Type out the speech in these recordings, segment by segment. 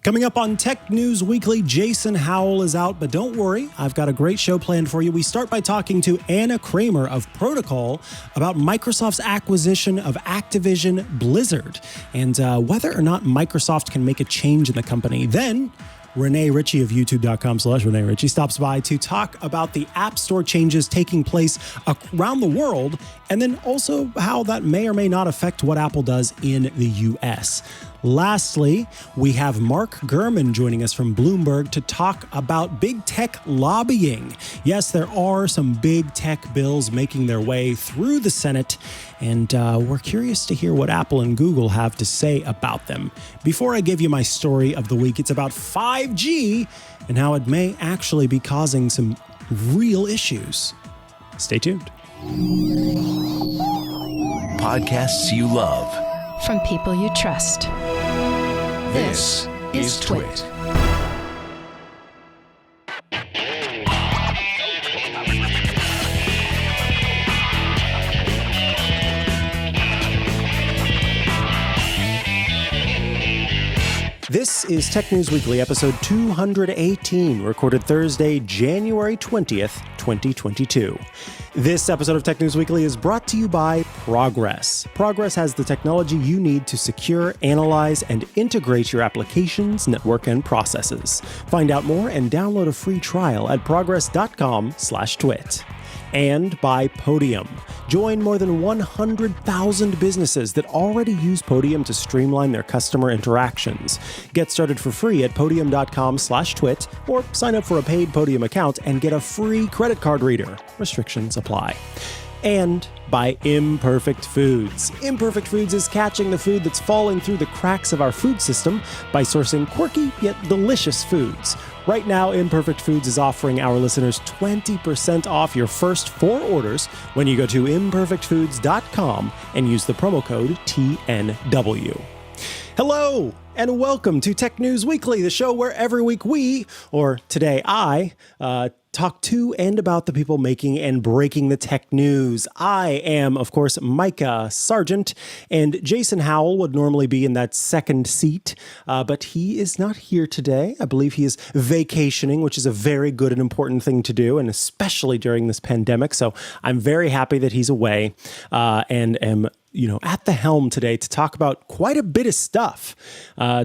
Coming up on Tech News Weekly, Jason Howell is out, but don't worry, I've got a great show planned for you. We start by talking to Anna Kramer of Protocol about Microsoft's acquisition of Activision Blizzard and whether or not Microsoft can make a change in the company. Then Rene Ritchie of youtube.com/Rene Ritchie stops by to talk about the App Store changes taking place around the world, and then also how that may or may not affect what Apple does in the US. Lastly, we have Mark Gurman joining us from Bloomberg to talk about big tech lobbying. Yes, there are some big tech bills making their way through the Senate, and we're curious to hear what Apple and Google have to say about them. Before I give you my story of the week, it's about 5G and how it may actually be causing some real issues. Stay tuned. Podcasts you love. From people you trust. This is Twit. This is Tech News Weekly, episode 218, recorded Thursday, January 20th, 2022. This episode of Tech News Weekly is brought to you by Progress. Progress has the technology you need to secure, analyze, and integrate your applications, network, and processes. Find out more and download a free trial at progress.com/twit. And by Podium. Join more than 100,000 businesses that already use Podium to streamline their customer interactions. Get started for free at podium.com/twit or sign up for a paid Podium account and get a free credit card reader. Restrictions apply. And by Imperfect Foods. Imperfect Foods is catching the food that's falling through the cracks of our food system by sourcing quirky yet delicious foods. Right now, Imperfect Foods is offering our listeners 20% off your first 4 orders when you go to imperfectfoods.com and use the promo code TNW. Hello, and welcome to Tech News Weekly, the show where every week we, or today I, talk to and about the people making and breaking the tech news. I am, of course, Micah Sargent, and Jason Howell would normally be in that second seat, but he is not here today. I believe he is vacationing, which is a very good and important thing to do, and especially during this pandemic. So I'm very happy that he's away and am at the helm today to talk about quite a bit of stuff.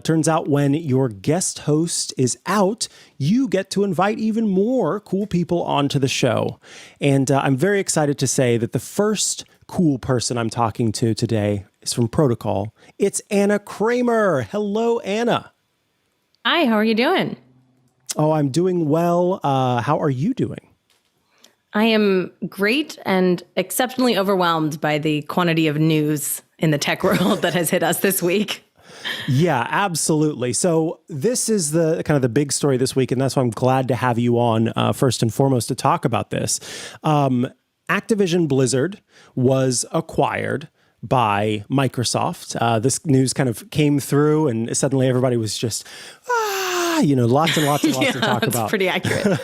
Turns out when your guest host is out, you get to invite even more cool people onto the show. And I'm very excited to say that the first cool person I'm talking to today is from Protocol. It's Anna Kramer. Hello, Anna. Hi, how are you doing? Oh, I'm doing well. How are you doing? I am great and exceptionally overwhelmed by the quantity of news in the tech world that has hit us this week. Yeah, absolutely. So this is the kind of the big story this week, and that's why I'm glad to have you on first and foremost to talk about this. Activision Blizzard was acquired by Microsoft. This news kind of came through, and suddenly everybody was just, lots and lots and lots to talk about. That's pretty accurate.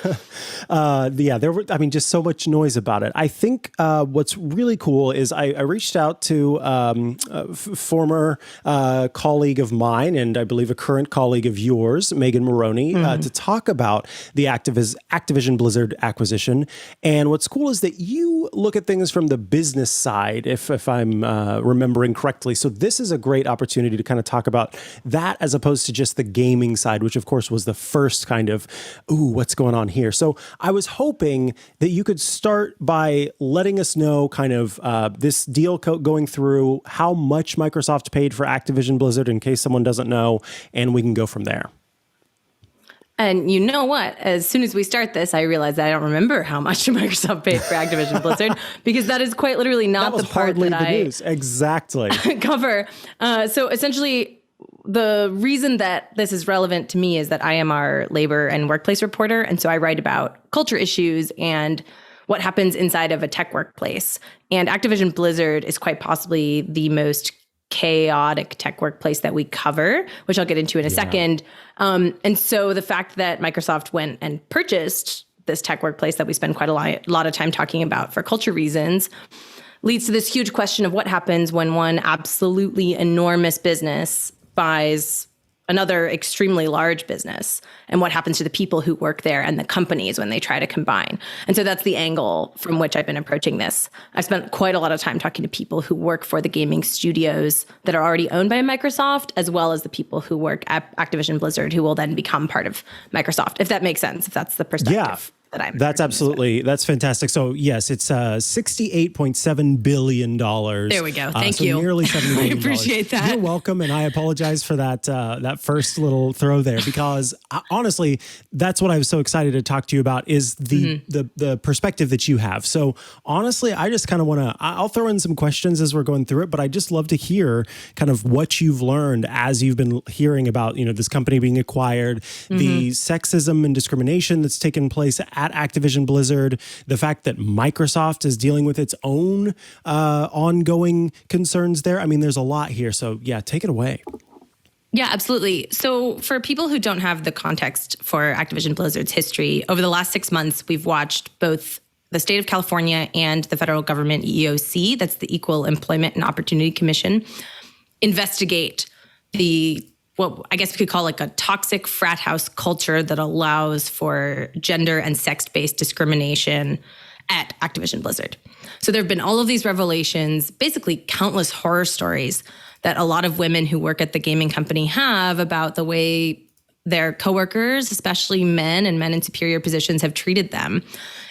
There were, just so much noise about it. I think what's really cool is I reached out to a former colleague of mine, and I believe a current colleague of yours, Megan Moroney, to talk about the Activision Blizzard acquisition. And what's cool is that you look at things from the business side, if I'm remembering correctly. So this is a great opportunity to kind of talk about that as opposed to just the gaming side, which of course was the first kind of, what's going on here? So I was hoping that you could start by letting us know kind of this deal going through, how much Microsoft paid for Activision Blizzard in case someone doesn't know, and we can go from there. And you know what? As soon as we start this, I realized I don't remember how much Microsoft paid for Activision Blizzard, because that is quite literally not the part that I news. Exactly. cover. So essentially, the reason that this is relevant to me is that I am our labor and workplace reporter. And so I write about culture issues and what happens inside of a tech workplace. And Activision Blizzard is quite possibly the most chaotic tech workplace that we cover, which I'll get into in a second. And so the fact that Microsoft went and purchased this tech workplace that we spend quite a lot of time talking about for culture reasons leads to this huge question of what happens when one absolutely enormous business buys another extremely large business, and what happens to the people who work there and the companies when they try to combine. And so that's the angle from which I've been approaching this. I've spent quite a lot of time talking to people who work for the gaming studios that are already owned by Microsoft, as well as the people who work at Activision Blizzard, who will then become part of Microsoft, if that makes sense, if that's the perspective. That's absolutely, that's fantastic. So yes, it's $68.7 billion. There we go. Thank you. Nearly $70 billion. I appreciate that. You're welcome. And I apologize for that first little throw there, because honestly, that's what I was so excited to talk to you about, is the perspective that you have. So honestly, I just kind of want to, I'll throw in some questions as we're going through it, but I just love to hear kind of what you've learned as you've been hearing about, this company being acquired, the sexism and discrimination that's taken place at Activision Blizzard, the fact that Microsoft is dealing with its own ongoing concerns there. I mean, there's a lot here. So yeah, take it away. Yeah, absolutely. So for people who don't have the context for Activision Blizzard's history, over the last 6 months, we've watched both the state of California and the federal government EEOC, that's the Equal Employment and Opportunity Commission, investigate what I guess we could call like a toxic frat house culture that allows for gender and sex-based discrimination at Activision Blizzard. So there have been all of these revelations, basically countless horror stories that a lot of women who work at the gaming company have about the way their coworkers, especially men and men in superior positions, have treated them.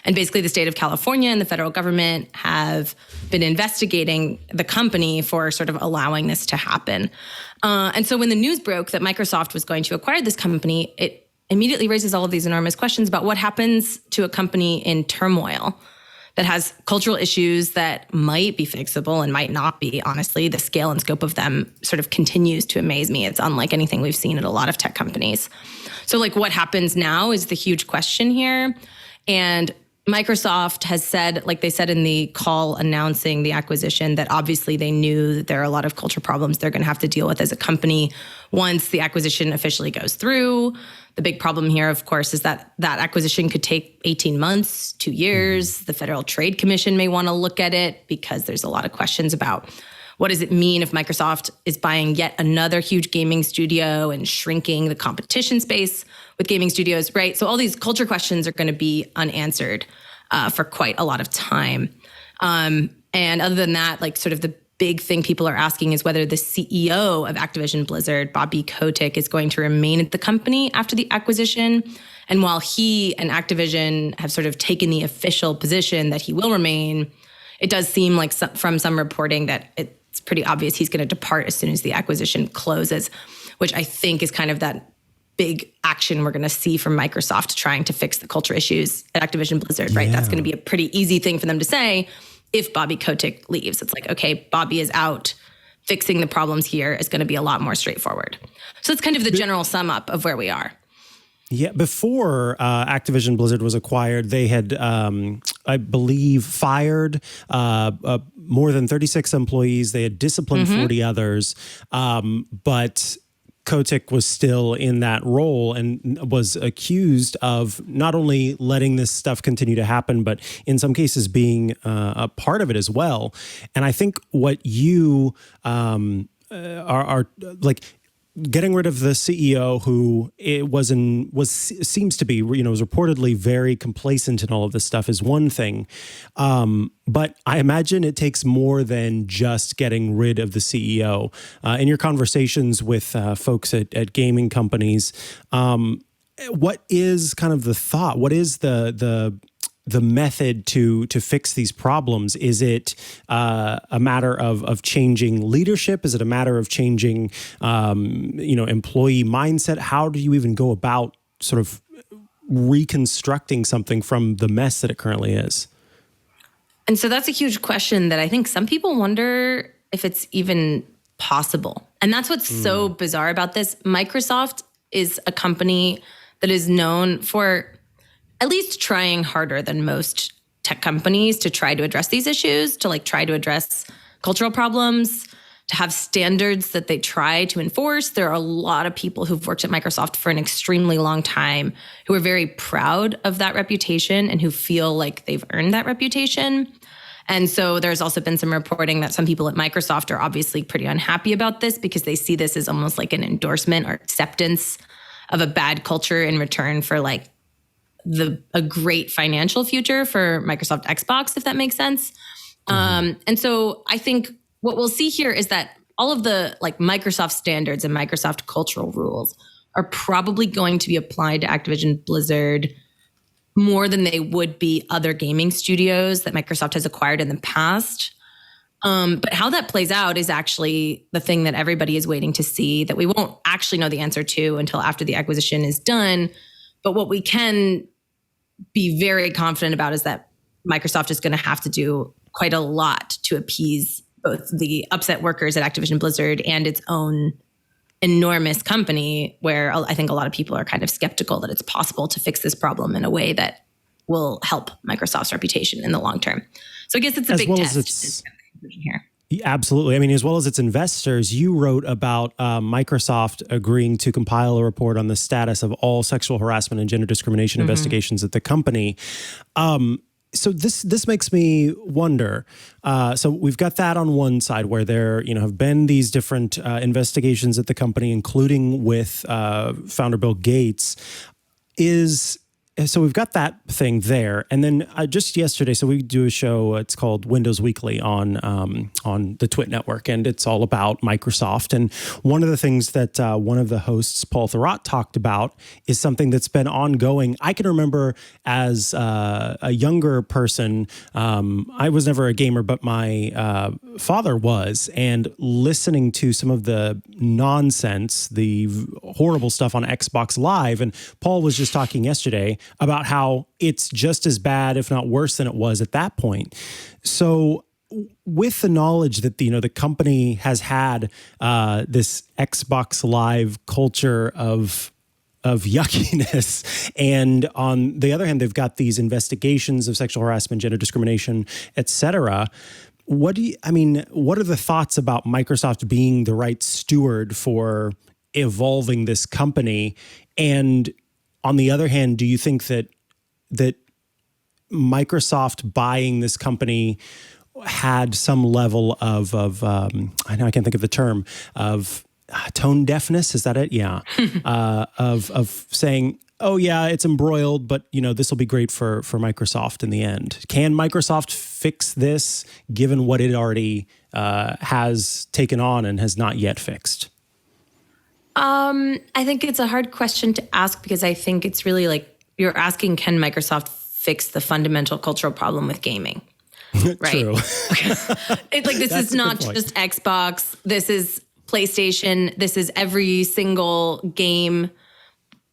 And basically the state of California and the federal government have been investigating the company for sort of allowing this to happen. And so when the news broke that Microsoft was going to acquire this company, it immediately raises all of these enormous questions about what happens to a company in turmoil that has cultural issues that might be fixable and might not be. Honestly, the scale and scope of them sort of continues to amaze me. It's unlike anything we've seen at a lot of tech companies. So like what happens now is the huge question here. And Microsoft has said, like they said in the call announcing the acquisition, that obviously they knew that there are a lot of culture problems they're going to have to deal with as a company once the acquisition officially goes through. The big problem here, of course, is that that acquisition could take 18 months, 2 years. The Federal Trade Commission may want to look at it because there's a lot of questions about what does it mean if Microsoft is buying yet another huge gaming studio and shrinking the competition space with gaming studios, right? So all these culture questions are going to be unanswered for quite a lot of time. And other than that, like sort of the big thing people are asking is whether the CEO of Activision Blizzard, Bobby Kotick, is going to remain at the company after the acquisition. And while he and Activision have sort of taken the official position that he will remain, it does seem like from some reporting that it's pretty obvious he's going to depart as soon as the acquisition closes, which I think is kind of that big action we're going to see from Microsoft trying to fix the culture issues at Activision Blizzard, right? That's going to be a pretty easy thing for them to say if Bobby Kotick leaves. It's like, okay, Bobby is out. Fixing the problems here is going to be a lot more straightforward. So it's kind of the general sum up of where we are. Yeah, before Activision Blizzard was acquired, they had, I believe, fired more than 36 employees. They had disciplined 40 others, but Kotick was still in that role and was accused of not only letting this stuff continue to happen, but in some cases being a part of it as well. And I think what you are like, getting rid of the CEO who seems to be, was reportedly very complacent in all of this stuff is one thing. But I imagine it takes more than just getting rid of the CEO. In your conversations with folks at gaming companies, what is kind of the thought? What is the method to fix these problems? Is it a matter of changing leadership? Is it a matter of changing, employee mindset? How do you even go about sort of reconstructing something from the mess that it currently is? And so that's a huge question that I think some people wonder if it's even possible. And that's what's so bizarre about this. Microsoft is a company that is known for at least trying harder than most tech companies to try to address these issues, to try to address cultural problems, to have standards that they try to enforce. There are a lot of people who've worked at Microsoft for an extremely long time who are very proud of that reputation and who feel like they've earned that reputation. And so there's also been some reporting that some people at Microsoft are obviously pretty unhappy about this because they see this as almost like an endorsement or acceptance of a bad culture in return for like a great financial future for Microsoft Xbox, if that makes sense. And so I think what we'll see here is that all of the like Microsoft standards and Microsoft cultural rules are probably going to be applied to Activision Blizzard more than they would be other gaming studios that Microsoft has acquired in the past. But how that plays out is actually the thing that everybody is waiting to see, that we won't actually know the answer to until after the acquisition is done. But what we can be very confident about is that Microsoft is going to have to do quite a lot to appease both the upset workers at Activision Blizzard and its own enormous company, where I think a lot of people are kind of skeptical that it's possible to fix this problem in a way that will help Microsoft's reputation in the long term. So I guess it's a big test here. Absolutely. I mean, as well as its investors, you wrote about Microsoft agreeing to compile a report on the status of all sexual harassment and gender discrimination investigations at the company. So this makes me wonder. So we've got that on one side, where there have been these different investigations at the company, including with founder Bill Gates. So we've got that thing there, and then just yesterday, so we do a show. It's called Windows Weekly on the Twit Network, and it's all about Microsoft. And one of the things that one of the hosts, Paul Thurrott, talked about is something that's been ongoing. I can remember as a younger person, I was never a gamer, but my father was, and listening to some of the nonsense, the horrible stuff on Xbox Live, and Paul was just talking yesterday about how it's just as bad, if not worse than it was at that point. So with the knowledge that the company has had this Xbox Live culture of yuckiness, and on the other hand, they've got these investigations of sexual harassment, gender discrimination, etc. What are the thoughts about Microsoft being the right steward for evolving this company? And on the other hand, do you think that Microsoft buying this company had some level of I know I can't think of the term, of tone deafness? Is that it? Yeah. of saying, oh yeah, it's embroiled, but this will be great for Microsoft in the end. Can Microsoft fix this given what it already has taken on and has not yet fixed? I think it's a hard question to ask, because I think it's really like you're asking, can Microsoft fix the fundamental cultural problem with gaming? Right. True. This is not just Xbox. This is PlayStation. This is every single game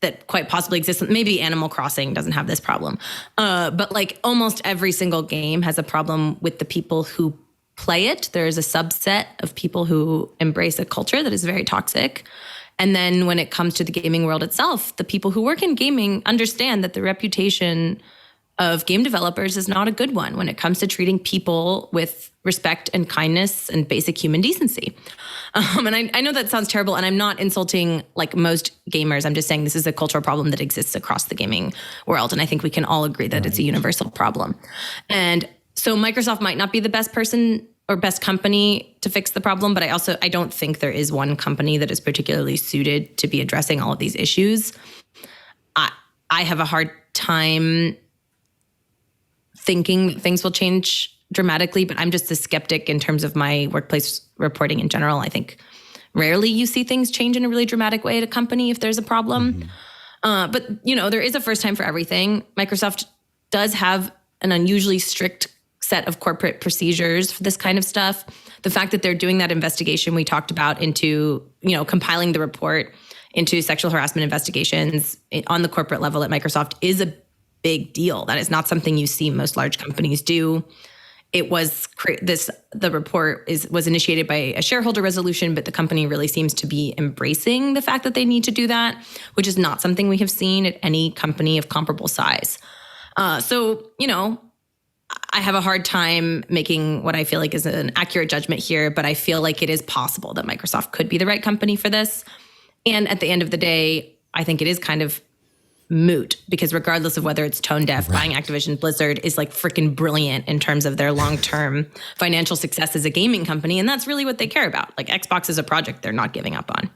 that quite possibly exists. Maybe Animal Crossing doesn't have this problem. But like almost every single game has a problem with the people who play it. There is a subset of people who embrace a culture that is very toxic. And then when it comes to the gaming world itself, the people who work in gaming understand that the reputation of game developers is not a good one when it comes to treating people with respect and kindness and basic human decency. And I know that sounds terrible, and I'm not insulting like most gamers. I'm just saying this is a cultural problem that exists across the gaming world. And I think we can all agree that it's a universal problem. And so Microsoft might not be the best person or best company to fix the problem, but I don't think there is one company that is particularly suited to be addressing all of these issues. I have a hard time thinking things will change dramatically, but I'm just a skeptic in terms of my workplace reporting in general. I think rarely you see things change in a really dramatic way at a company if there's a problem. But there is a first time for everything. Microsoft does have an unusually strict set of corporate procedures for this kind of stuff. The fact that they're doing that investigation we talked about into, compiling the report into sexual harassment investigations on the corporate level at Microsoft is a big deal. That is not something you see most large companies do. It was the report was initiated by a shareholder resolution, but the company really seems to be embracing the fact that they need to do that, which is not something we have seen at any company of comparable size. I have a hard time making what I feel like is an accurate judgment here, but I feel like it is possible that Microsoft could be the right company for this. And at the end of the day, I think it is kind of moot, because regardless of whether it's tone deaf, buying Activision Blizzard is like freaking brilliant in terms of their long-term financial success as a gaming company. And that's really what they care about. Like Xbox is a project they're not giving up on.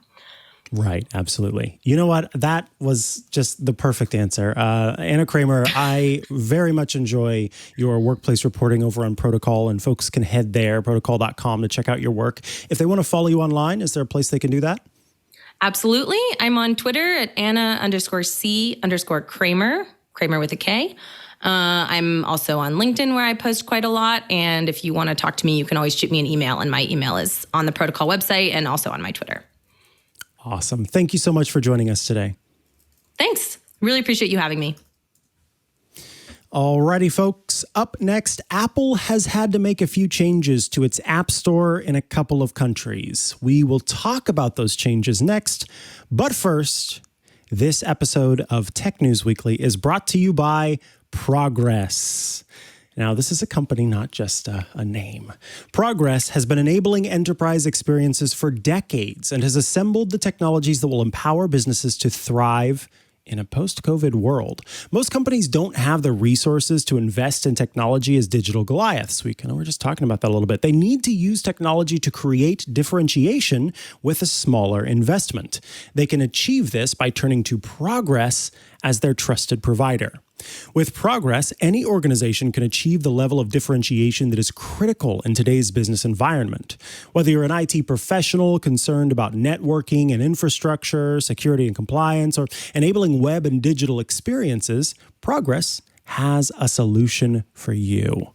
Right. Absolutely. You know what? That was just the perfect answer. Anna Kramer, I very much enjoy your workplace reporting over on Protocol, and folks can head there, protocol.com, to check out your work. If they want to follow you online, is there a place they can do that? Absolutely. I'm on Twitter at Anna_C_Kramer, Kramer with a K. I'm also on LinkedIn, where I post quite a lot. And if you want to talk to me, you can always shoot me an email. And my email is on the Protocol website and also on my Twitter. Awesome. Thank you so much for joining us today. Thanks. Really appreciate you having me. Alrighty, folks. Up next, Apple has had to make a few changes to its App Store in a couple of countries. We will talk about those changes next. But first, this episode of Tech News Weekly is brought to you by Progress. Now, this is a company, not just a name. Progress has been enabling enterprise experiences for decades and has assembled the technologies that will empower businesses to thrive in a post-COVID world. Most companies don't have the resources to invest in technology as digital Goliaths. We were just talking about that a little bit. They need to use technology to create differentiation with a smaller investment. They can achieve this by turning to Progress as their trusted provider. With Progress, any organization can achieve the level of differentiation that is critical in today's business environment. Whether you're an IT professional concerned about networking and infrastructure, security and compliance, or enabling web and digital experiences, Progress has a solution for you.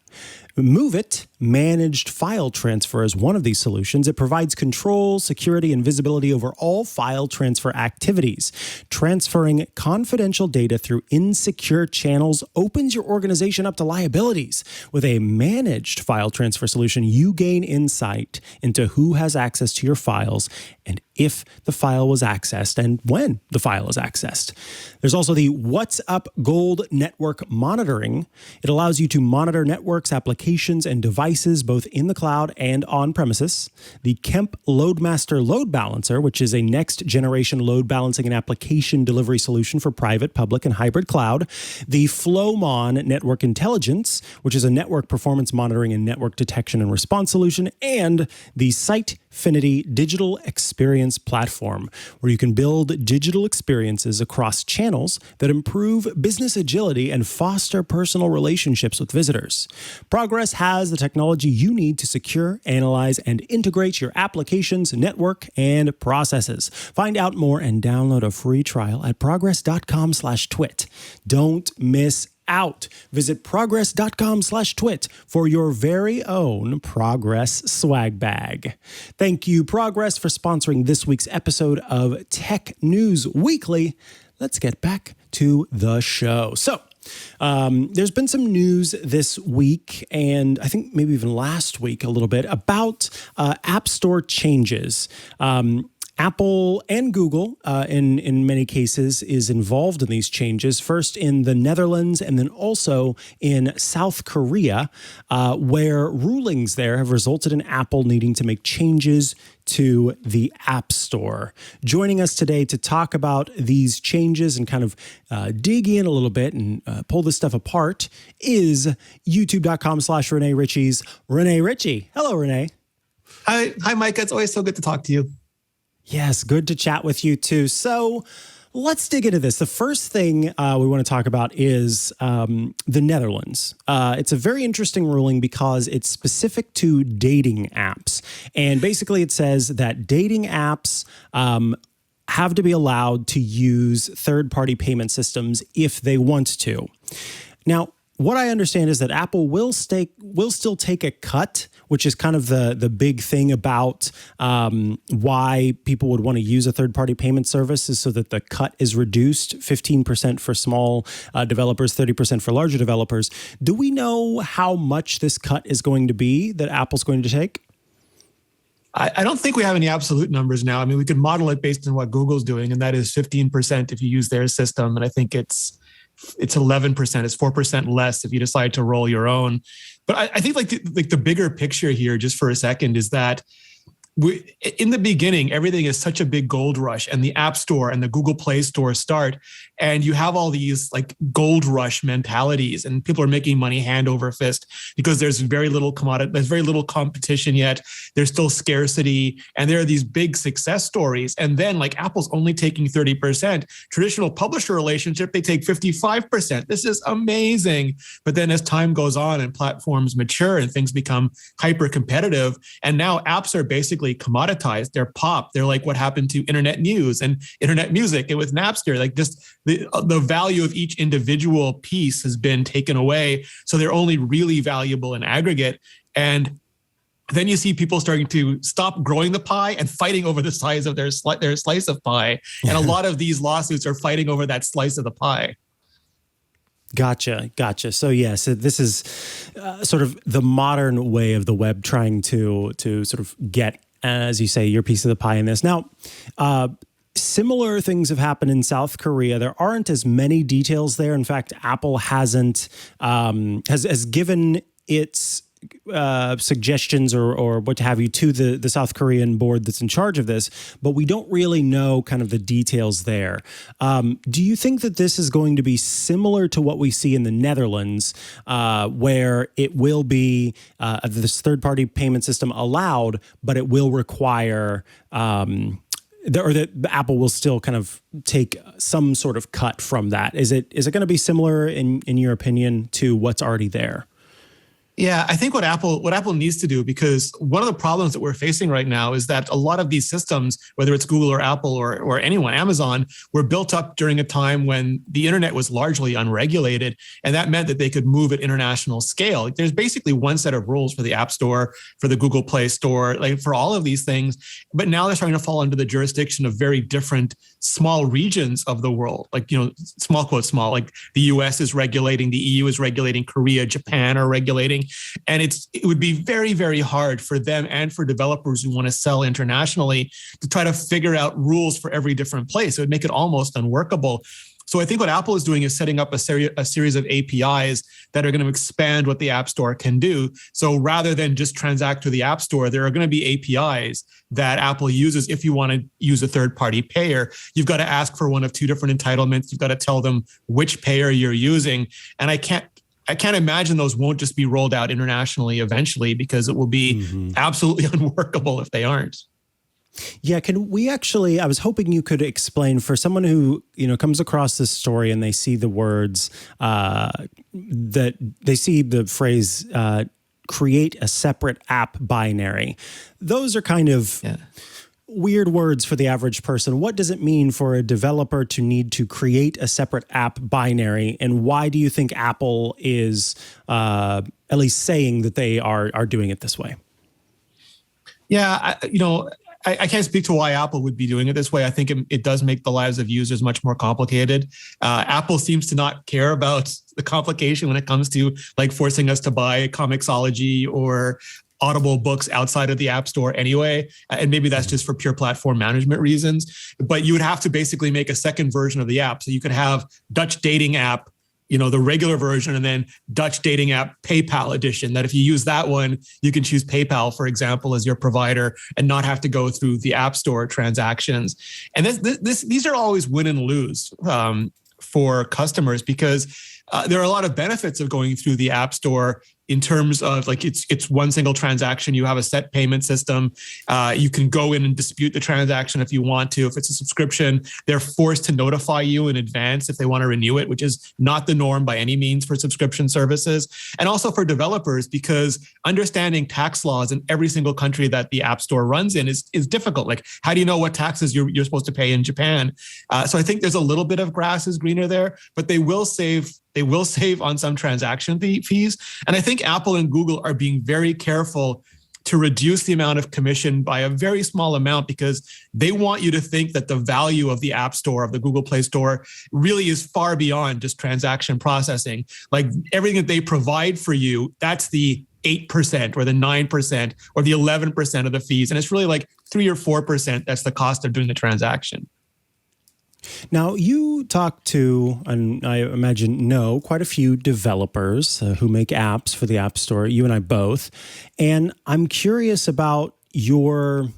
MoveIt Managed File Transfer is one of these solutions. It provides control, security, and visibility over all file transfer activities. Transferring confidential data through insecure channels opens your organization up to liabilities. With a managed file transfer solution, you gain insight into who has access to your files and if the file was accessed and when the file is accessed. There's also the What's Up Gold Network Monitoring. It allows you to monitor networks, applications, and devices both in the cloud and on premises. The Kemp LoadMaster Load Balancer, which is a next-generation load balancing and application delivery solution for private, public, and hybrid cloud. The Flowmon Network Intelligence, which is a network performance monitoring and network detection and response solution. And the Sitefinity Digital Experience Platform, where you can build digital experiences across channels that improve business agility and foster personal relationships with visitors. Progress has the technology you need to secure, analyze, and integrate your applications, network, and processes. Find out more and download a free trial at progress.com/twit. Don't miss out. Visit progress.com/twit for your very own Progress swag bag. Thank you, Progress, for sponsoring this week's episode of Tech News Weekly. Let's get back to the show. So, there's been some news this week, and I think maybe even last week a little bit, about App Store changes. Apple and Google, in many cases, is involved in these changes, first in the Netherlands and then also in South Korea, where rulings there have resulted in Apple needing to make changes to the App Store. Joining us today to talk about these changes and kind of dig in a little bit and pull this stuff apart is youtube.com/Rene Ritchie's Rene Ritchie. Hello, Rene. Hi, Micah. It's always so good to talk to you. Yes, good to chat with you too. So let's dig into this. The first thing we want to talk about is the Netherlands. It's a very interesting ruling because it's specific to dating apps. And basically it says that dating apps have to be allowed to use third-party payment systems if they want to. Now, what I understand is that Apple will still take a cut, which is kind of the big thing about why people would want to use a third-party payment service, is so that the cut is reduced, 15% for small developers, 30% for larger developers. Do we know how much this cut is going to be that Apple's going to take? I don't think we have any absolute numbers now. I mean, we could model it based on what Google's doing, and that is 15% if you use their system. And I think it's 11%. It's 4% less if you decide to roll your own. But I think like the bigger picture here, just for a second, is that in the beginning, everything is such a big gold rush, and the App Store and the Google Play Store start, and you have all these like gold rush mentalities, and people are making money hand over fist because there's very little competition yet. There's still scarcity, and there are these big success stories. And then like Apple's only taking 30%. Traditional publisher relationship, they take 55%. This is amazing. But then as time goes on and platforms mature and things become hyper competitive, and now apps are basically commoditized. They're pop. They're like what happened to internet news and internet music and with Napster. Like just the value of each individual piece has been taken away. So they're only really valuable in aggregate. And then you see people starting to stop growing the pie and fighting over the size of their slice of pie. And a lot of these lawsuits are fighting over that slice of the pie. Gotcha. So yes, this is sort of the modern way of the web trying to sort of get, as you say, your piece of the pie in this. Now, similar things have happened in South Korea. There aren't as many details there. In fact, Apple hasn't has given its suggestions or what have you to the South Korean board that's in charge of this, but we don't really know kind of the details there. Do you think that this is going to be similar to what we see in the Netherlands, where it will be this third-party payment system allowed, but it will require that Apple will still kind of take some sort of cut from that? Is it going to be similar in your opinion to what's already there? Yeah, I think what Apple needs to do, because one of the problems that we're facing right now is that a lot of these systems, whether it's Google or Apple or anyone, Amazon, were built up during a time when the internet was largely unregulated. And that meant that they could move at international scale. There's basically one set of rules for the App Store, for the Google Play Store, like for all of these things. But now they're starting to fall under the jurisdiction of very different small regions of the world. Like, small quote small, like the US is regulating, the EU is regulating, Korea, Japan are regulating. And it would be very, very hard for them and for developers who want to sell internationally to try to figure out rules for every different place. It would make it almost unworkable. So I think what Apple is doing is setting up a series of APIs that are going to expand what the App Store can do. So rather than just transact to the App Store, there are going to be APIs that Apple uses. If you want to use a third-party payer, you've got to ask for one of two different entitlements. You've got to tell them which payer you're using. And I can't imagine those won't just be rolled out internationally eventually, because it will be absolutely unworkable if they aren't. Yeah, can we actually, I was hoping you could explain for someone who, comes across this story and they see the words, that they see the phrase, create a separate app binary. Those are kind of weird words for the average person. What does it mean for a developer to need to create a separate app binary? And why do you think Apple is at least saying that they are doing it this way? Yeah, I can't speak to why Apple would be doing it this way. I think it does make the lives of users much more complicated. Apple seems to not care about the complication when it comes to like forcing us to buy Comixology or Audible books outside of the App Store anyway. And maybe that's just for pure platform management reasons. But you would have to basically make a second version of the app. So you could have Dutch dating app, the regular version, and then Dutch dating app PayPal edition, that if you use that one, you can choose PayPal, for example, as your provider and not have to go through the App Store transactions. And these are always win and lose for customers, because there are a lot of benefits of going through the App Store in terms of like it's one single transaction. You have a set payment system. You can go in and dispute the transaction if you want to. If it's a subscription, they're forced to notify you in advance if they want to renew it, which is not the norm by any means for subscription services. And also for developers, because understanding tax laws in every single country that the App Store runs in is difficult. Like, how do you know what taxes you're supposed to pay in Japan? So I think there's a little bit of grass is greener there, but they will save on some transaction fees. And I think Apple and Google are being very careful to reduce the amount of commission by a very small amount, because they want you to think that the value of the App Store, of the Google Play Store, really is far beyond just transaction processing. Like everything that they provide for you, that's the 8% or the 9% or the 11% of the fees. And it's really like 3 or 4% that's the cost of doing the transaction. Now, you talk to, and I imagine know, quite a few developers who make apps for the App Store, you and I both. And I'm curious about your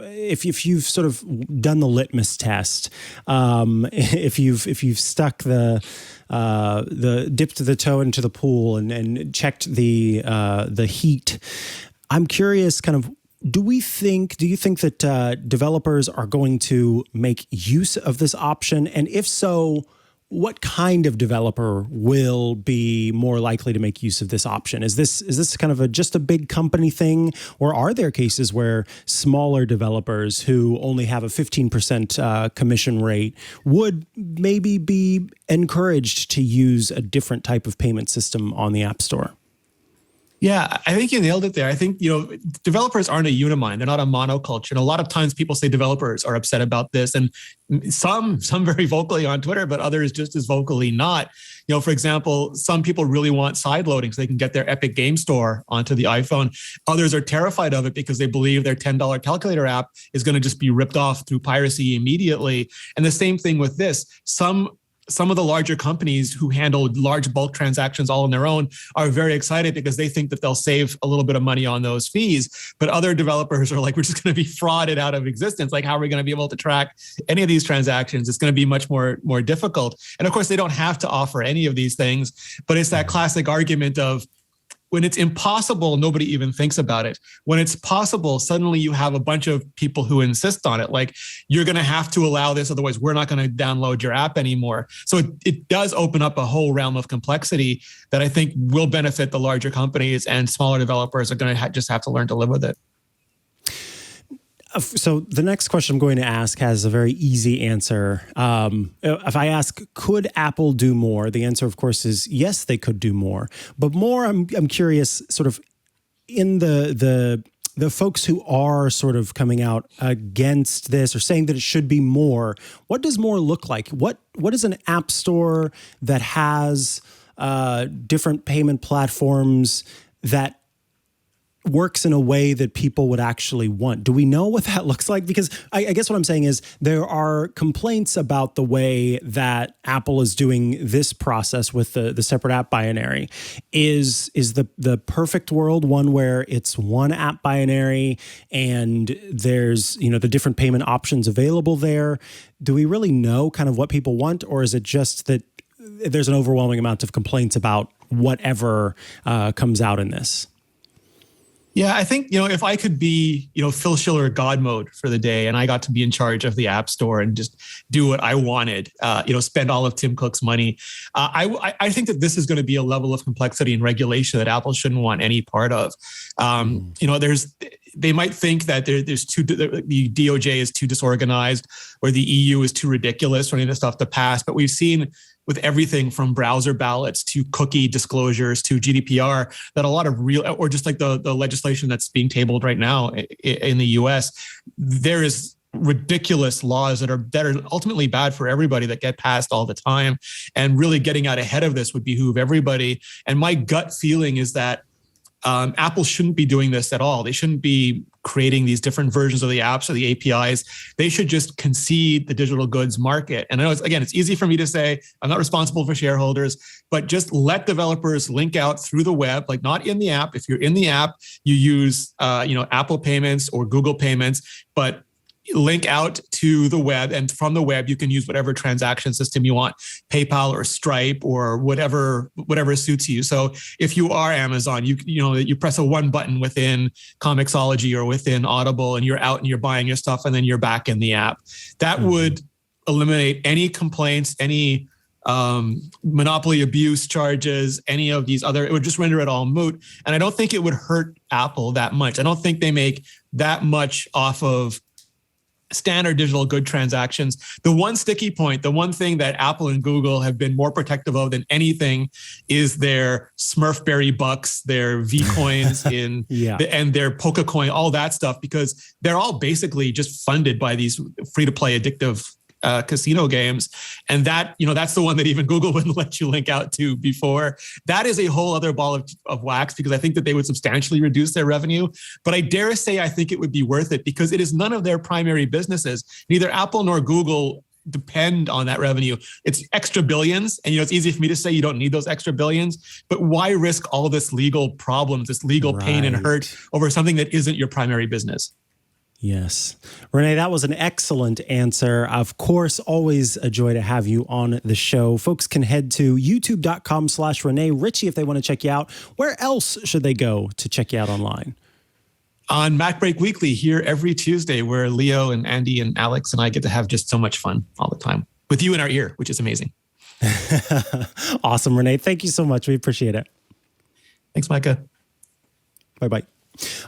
if you've sort of done the litmus test, if you've stuck the dipped the toe into the pool and checked the heat, I'm curious, kind of, do you think that developers are going to make use of this option? And if so, what kind of developer will be more likely to make use of this option? Is this kind of just a big company thing, or are there cases where smaller developers who only have a 15% commission rate would maybe be encouraged to use a different type of payment system on the App Store? Yeah, I think you nailed it there. I think, developers aren't a unimind. They're not a monoculture. And a lot of times people say developers are upset about this, and some very vocally on Twitter, but others just as vocally not. For example, some people really want side loading so they can get their Epic Game Store onto the iPhone. Others are terrified of it because they believe their $10 calculator app is going to just be ripped off through piracy immediately. And the same thing with this. Some of the larger companies who handle large bulk transactions all on their own are very excited because they think that they'll save a little bit of money on those fees. But other developers are like, we're just going to be frauded out of existence. Like, how are we going to be able to track any of these transactions? It's going to be much more difficult. And of course, they don't have to offer any of these things. But it's that classic argument of, when it's impossible, nobody even thinks about it. When it's possible, suddenly you have a bunch of people who insist on it. Like, you're going to have to allow this, otherwise we're not going to download your app anymore. So it does open up a whole realm of complexity that I think will benefit the larger companies, and smaller developers are going to just have to learn to live with it. So the next question I'm going to ask has a very easy answer. If I ask, could Apple do more? The answer, of course, is yes, they could do more. But more, I'm curious, sort of in the folks who are sort of coming out against this or saying that it should be more. What does more look like? What is an app store that has different payment platforms that works in a way that people would actually want? Do we know what that looks like? Because I guess what I'm saying is there are complaints about the way that Apple is doing this process with the separate app binary. Is the perfect world one where it's one app binary and there's, the different payment options available there? Do we really know kind of what people want, or is it just that there's an overwhelming amount of complaints about whatever comes out in this? Yeah, I think, if I could be, Phil Schiller God mode for the day, and I got to be in charge of the App Store and just do what I wanted, spend all of Tim Cook's money. I think that this is going to be a level of complexity and regulation that Apple shouldn't want any part of. They might think that the DOJ is too disorganized, or the EU is too ridiculous for any of this stuff to pass. But we've seen with everything from browser ballots to cookie disclosures to GDPR that a lot of or just like the legislation that's being tabled right now in the US, there is ridiculous laws that are ultimately bad for everybody that get passed all the time. And really getting out ahead of this would behoove everybody. And my gut feeling is that Apple shouldn't be doing this at all. They shouldn't be creating these different versions of the apps or the APIs. They should just concede the digital goods market. And I know it's easy for me to say, I'm not responsible for shareholders, but just let developers link out through the web, like not in the app. If you're in the app, you use Apple Payments or Google Payments, but link out to the web, and from the web you can use whatever transaction system you want, PayPal or Stripe or whatever suits you. So if you are Amazon, you press a one button within Comixology or within Audible, and you're out and you're buying your stuff, and then you're back in the app. That would eliminate any complaints, any monopoly abuse charges, any of these other. It would just render it all moot. And I don't think it would hurt Apple that much. I don't think they make that much off of standard digital good transactions. The one sticky point, the one thing that Apple and Google have been more protective of than anything is their Smurfberry bucks, their V-coins and their Poca coin, all that stuff, because they're all basically just funded by these free-to-play addictive casino games. And that, that's the one that even Google wouldn't let you link out to before. That is a whole other ball of wax, because I think that they would substantially reduce their revenue. But I dare say I think it would be worth it, because it is none of their primary businesses. Neither Apple nor Google depend on that revenue. It's extra billions. And, it's easy for me to say you don't need those extra billions, but why risk all this legal problems, this legal pain and hurt over something that isn't your primary business? Yes. Rene, that was an excellent answer. Of course, always a joy to have you on the show. Folks can head to youtube.com/Rene Ritchie if they want to check you out. Where else should they go to check you out online? On MacBreak Weekly here every Tuesday, where Leo and Andy and Alex and I get to have just so much fun all the time with you in our ear, which is amazing. Awesome, Rene. Thank you so much. We appreciate it. Thanks, Micah. Bye-bye.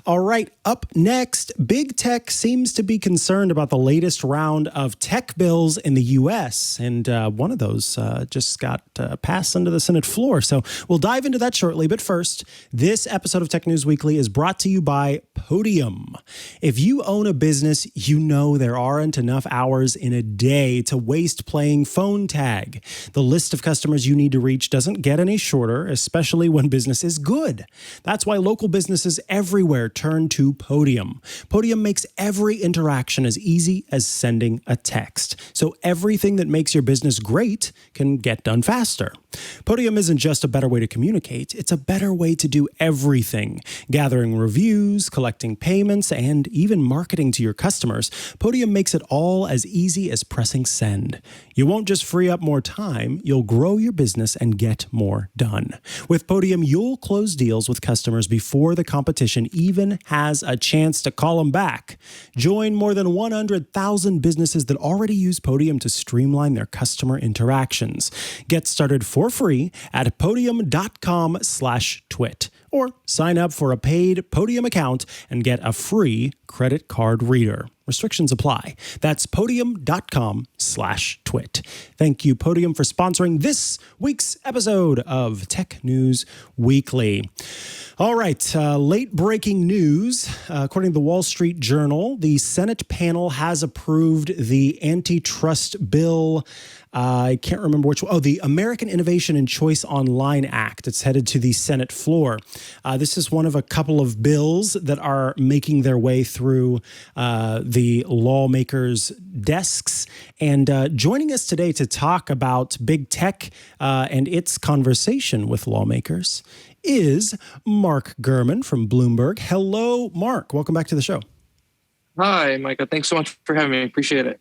All right, up next, big tech seems to be concerned about the latest round of tech bills in the U.S., and one of those just got passed under the Senate floor. So we'll dive into that shortly. But first, this episode of Tech News Weekly is brought to you by Podium. If you own a business, you know there aren't enough hours in a day to waste playing phone tag. The list of customers you need to reach doesn't get any shorter, especially when business is good. That's why local businesses everywhere turn to Podium. Podium makes every interaction as easy as sending a text. So everything that makes your business great can get done faster. Podium isn't just a better way to communicate, it's a better way to do everything. Gathering reviews, collecting payments, and even marketing to your customers, Podium makes it all as easy as pressing send. You won't just free up more time, you'll grow your business and get more done. With Podium, you'll close deals with customers before the competition even has a chance to call them back. Join more than 100,000 businesses that already use Podium to streamline their customer interactions. Get started for free at podium.com/twit or sign up for a paid Podium account and get a free credit card reader. Restrictions apply. That's podium.com/twit. Thank you, Podium, for sponsoring this week's episode of Tech News Weekly. All right, late breaking news. According to the Wall Street Journal, the Senate panel has approved the antitrust bill. I can't remember which one. Oh, the American Innovation and Choice Online Act. It's headed to the Senate floor. This is one of a couple of bills that are making their way through the lawmakers' desks. And joining us today to talk about big tech and its conversation with lawmakers is Mark Gurman from Bloomberg. Hello, Mark. Welcome back to the show. Hi, Micah. Thanks so much for having me. Appreciate it.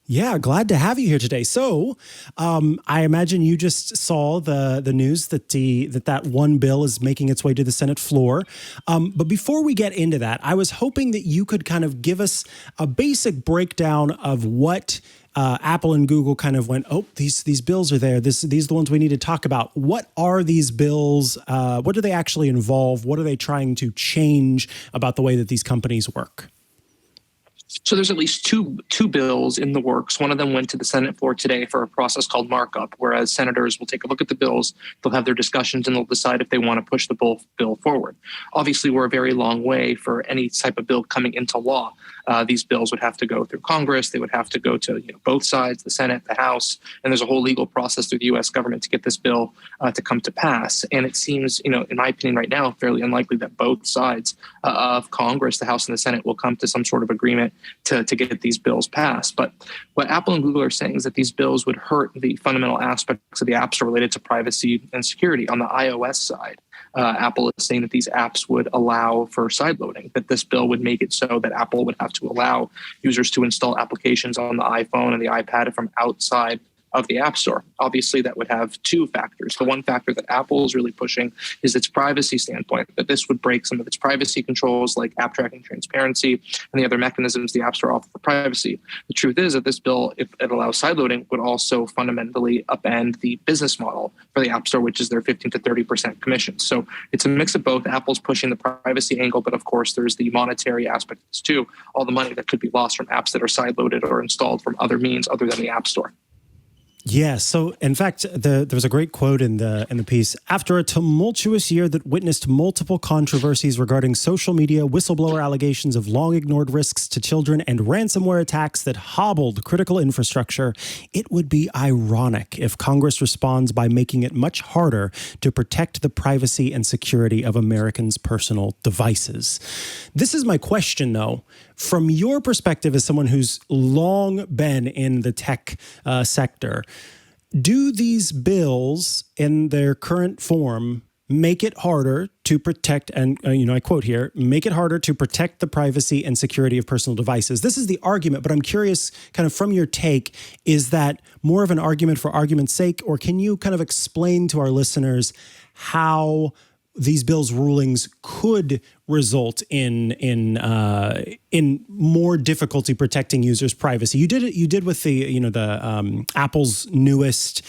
Yeah, glad to have you here today. So, I imagine you just saw the news that that one bill is making its way to the Senate floor. But before we get into that, I was hoping that you could kind of give us a basic breakdown of what Apple and Google kind of went, oh, these bills are there. These are the ones we need to talk about. What are these bills? What do they actually involve? What are they trying to change about the way that these companies work? So there's at least two bills in the works. One of them went to the Senate floor today for a process called markup, whereas senators will take a look at the bills, they'll have their discussions, and they'll decide if they want to push the bill forward. Obviously, we're a very long way for any type of bill coming into law. These bills would have to go through Congress. They would have to go to both sides, the Senate, the House, and there's a whole legal process through the U.S. government to get this bill to come to pass. And it seems, in my opinion right now, fairly unlikely that both sides of Congress, the House and the Senate, will come to some sort of agreement to get these bills passed. But what Apple and Google are saying is that these bills would hurt the fundamental aspects of the App Store related to privacy and security. On the iOS side, Apple is saying that these apps would allow for sideloading, that this bill would make it so that Apple would have to allow users to install applications on the iPhone and the iPad from outside of the App Store. Obviously, that would have two factors. The one factor that Apple is really pushing is its privacy standpoint, that this would break some of its privacy controls like app tracking transparency and the other mechanisms the App Store offers for privacy. The truth is that this bill, if it allows sideloading, would also fundamentally upend the business model for the App Store, which is their 15 to 30% commission. So it's a mix of both. Apple's pushing the privacy angle, but of course, there's the monetary aspects too, all the money that could be lost from apps that are sideloaded or installed from other means other than the App Store. Yeah. So, in fact, there was a great quote in the piece. After a tumultuous year that witnessed multiple controversies regarding social media, whistleblower allegations of long-ignored risks to children, and ransomware attacks that hobbled critical infrastructure, it would be ironic if Congress responds by making it much harder to protect the privacy and security of Americans' personal devices. This is my question, though. From your perspective as someone who's long been in the tech sector, do these bills in their current form make it harder to protect, and I quote here, make it harder to protect the privacy and security of personal devices. This is the argument, but I'm curious, kind of from your take, is that more of an argument for argument's sake, or can you kind of explain to our listeners how these bills' rulings could result in more difficulty protecting users' privacy? You did with the Apple's newest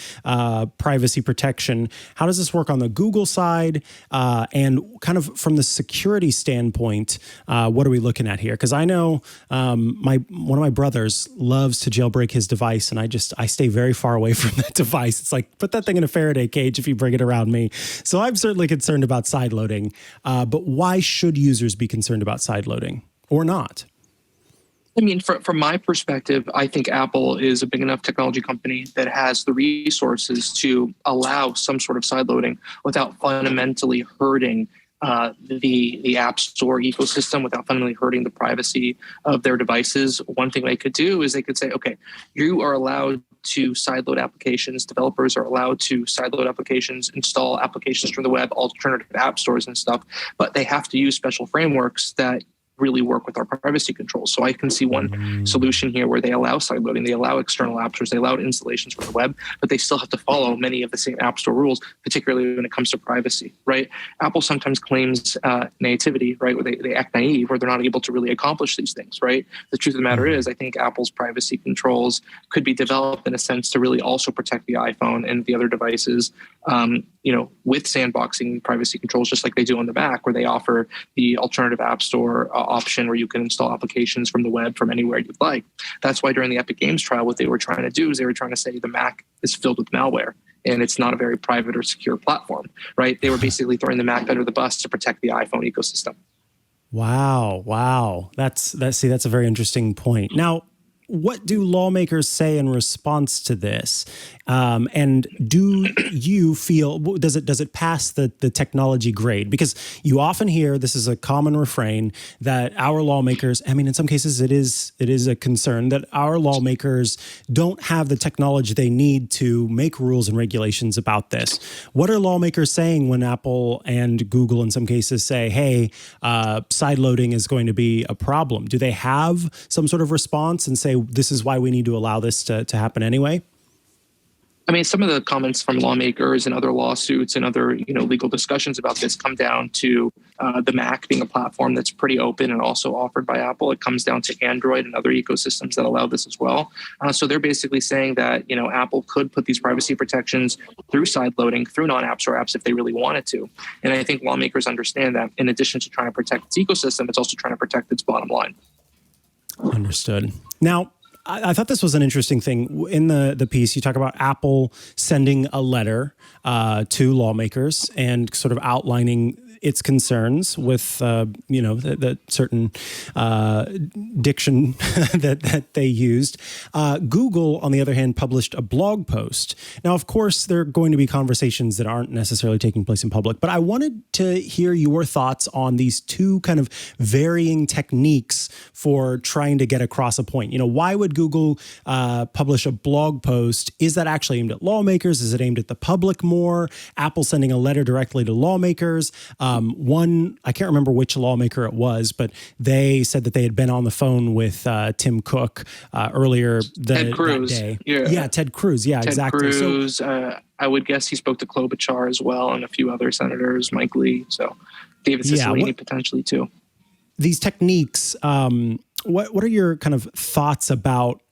privacy protection. How does this work on the Google side? And kind of from the security standpoint, what are we looking at here? Because I know one of my brothers loves to jailbreak his device, and I stay very far away from that device. It's like, put that thing in a Faraday cage if you bring it around me. So I'm certainly concerned about sideloading. But why should users be concerned about sideloading or not? I mean, from my perspective, I think Apple is a big enough technology company that has the resources to allow some sort of sideloading without fundamentally hurting the App Store ecosystem, without fundamentally hurting the privacy of their devices. One thing they could do is they could say, okay, you are allowed to sideload applications. Developers are allowed to sideload applications, install applications from the web, alternative app stores and stuff, but they have to use special frameworks that really work with our privacy controls. So I can see one solution here where they allow sideloading, they allow external app stores, they allow installations from the web, but they still have to follow many of the same App Store rules, particularly when it comes to privacy, right? Apple sometimes claims naivety, right? Where they act naive, where they're not able to really accomplish these things, right? The truth of the matter is, I think Apple's privacy controls could be developed in a sense to really also protect the iPhone and the other devices, with sandboxing privacy controls, just like they do on the Mac, where they offer the alternative App Store option where you can install applications from the web from anywhere you'd like. That's why during the Epic Games trial, what they were trying to do is they were trying to say the Mac is filled with malware and it's not a very private or secure platform, right? They were basically throwing the Mac under the bus to protect the iPhone ecosystem. Wow. That's a very interesting point. Now, what do lawmakers say in response to this? And do you feel, does it pass the technology grade? Because you often hear, this is a common refrain, that our lawmakers, I mean, in some cases it is a concern that our lawmakers don't have the technology they need to make rules and regulations about this. What are lawmakers saying when Apple and Google in some cases say, hey, sideloading is going to be a problem? Do they have some sort of response and say, this is why we need to allow this to happen anyway? I mean, some of the comments from lawmakers and other lawsuits and other, legal discussions about this come down to the Mac being a platform that's pretty open and also offered by Apple. It comes down to Android and other ecosystems that allow this as well. So they're basically saying that, Apple could put these privacy protections through sideloading, through non-App Store apps if they really wanted to. And I think lawmakers understand that in addition to trying to protect its ecosystem, it's also trying to protect its bottom line. Understood. Now, I thought this was an interesting thing. In the piece, you talk about Apple sending a letter to lawmakers and sort of outlining its concerns with, the certain diction that they used. Google, on the other hand, published a blog post. Now, of course, there are going to be conversations that aren't necessarily taking place in public, but I wanted to hear your thoughts on these two kind of varying techniques for trying to get across a point. Why would Google publish a blog post? Is that actually aimed at lawmakers? Is it aimed at the public more? Apple sending a letter directly to lawmakers? One, I can't remember which lawmaker it was, but they said that they had been on the phone with Tim Cook earlier that day. Yeah, Ted Cruz. Yeah, Ted exactly. Cruz, I would guess he spoke to Klobuchar as well and a few other senators, Mike Lee. So David Cicilline potentially too. These techniques, what are your kind of thoughts about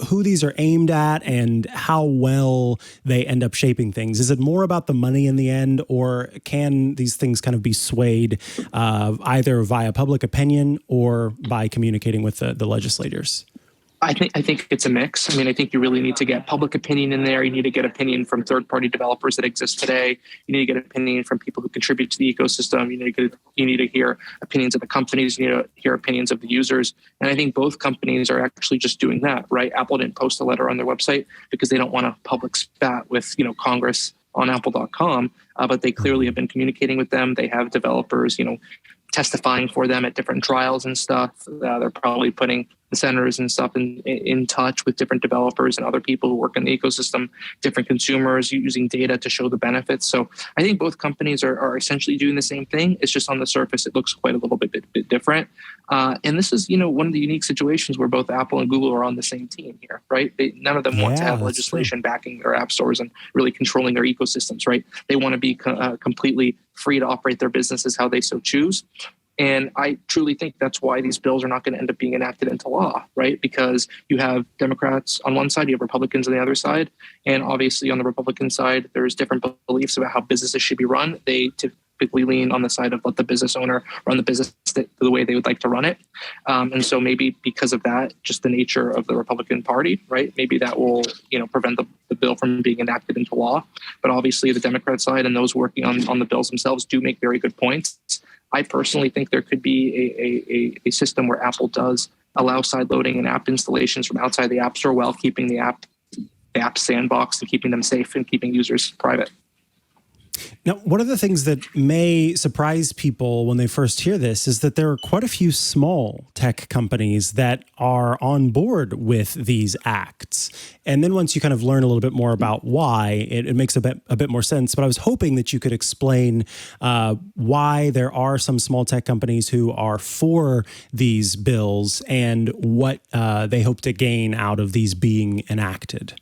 who these are aimed at and how well they end up shaping things? Is it more about the money in the end, or can these things kind of be swayed either via public opinion or by communicating with the legislators? I think it's a mix. I mean, I think you really need to get public opinion in there. You need to get opinion from third-party developers that exist today. You need to get opinion from people who contribute to the ecosystem. You need to hear opinions of the companies. You need to hear opinions of the users. And I think both companies are actually just doing that, right? Apple didn't post a letter on their website because they don't want a public spat with, Congress on apple.com, but they clearly have been communicating with them. They have developers, testifying for them at different trials and stuff. They're probably putting the senators and stuff in touch with different developers and other people who work in the ecosystem, different consumers using data to show the benefits. So I think both companies are essentially doing the same thing. It's just on the surface, it looks quite a little bit different. And this is, one of the unique situations where both Apple and Google are on the same team here, right? None of them want to have legislation backing their app stores and really controlling their ecosystems, right? They want to be completely free to operate their businesses how they so choose. And I truly think that's why these bills are not going to end up being enacted into law, right? Because you have Democrats on one side, you have Republicans on the other side. And obviously on the Republican side, there's different beliefs about how businesses should be run. They typically lean on the side of let the business owner run the business the way they would like to run it. And so maybe because of that, just the nature of the Republican Party, right? Maybe that will, prevent the bill from being enacted into law. But obviously the Democrat side and those working on the bills themselves do make very good points. I personally think there could be a system where Apple does allow side loading and app installations from outside the App Store while keeping the app sandboxed and keeping them safe and keeping users private. Now, one of the things that may surprise people when they first hear this is that there are quite a few small tech companies that are on board with these acts. And then once you kind of learn a little bit more about why, it makes a bit more sense. But I was hoping that you could explain why there are some small tech companies who are for these bills and what they hope to gain out of these being enacted.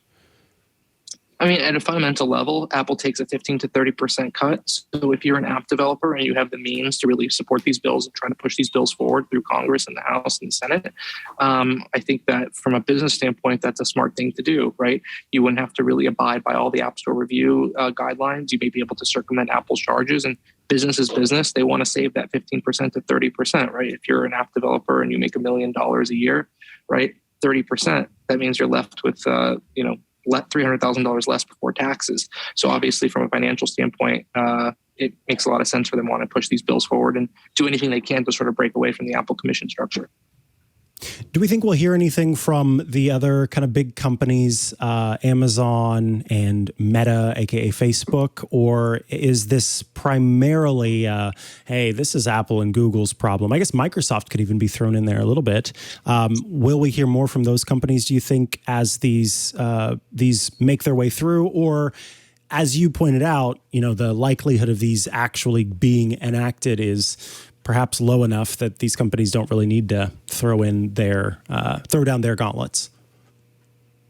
I mean, at a fundamental level, Apple takes a 15 to 30% cut. So if you're an app developer and you have the means to really support these bills and try to push these bills forward through Congress and the House and the Senate, I think that from a business standpoint, that's a smart thing to do, right? You wouldn't have to really abide by all the App Store review guidelines. You may be able to circumvent Apple's charges, and business is business. They want to save that 15% to 30%, right? If you're an app developer and you make $1 million a year, right? 30%, that means you're left with, $300,000 less before taxes. So obviously from a financial standpoint, it makes a lot of sense for them to want to push these bills forward and do anything they can to sort of break away from the Apple commission structure. Do we think we'll hear anything from the other kind of big companies, Amazon and Meta, aka Facebook, or is this primarily, hey, this is Apple and Google's problem? I guess Microsoft could even be thrown in there a little bit. Will we hear more from those companies, do you think, as these make their way through? Or, as you pointed out, the likelihood of these actually being enacted is perhaps low enough that these companies don't really need to throw down their gauntlets?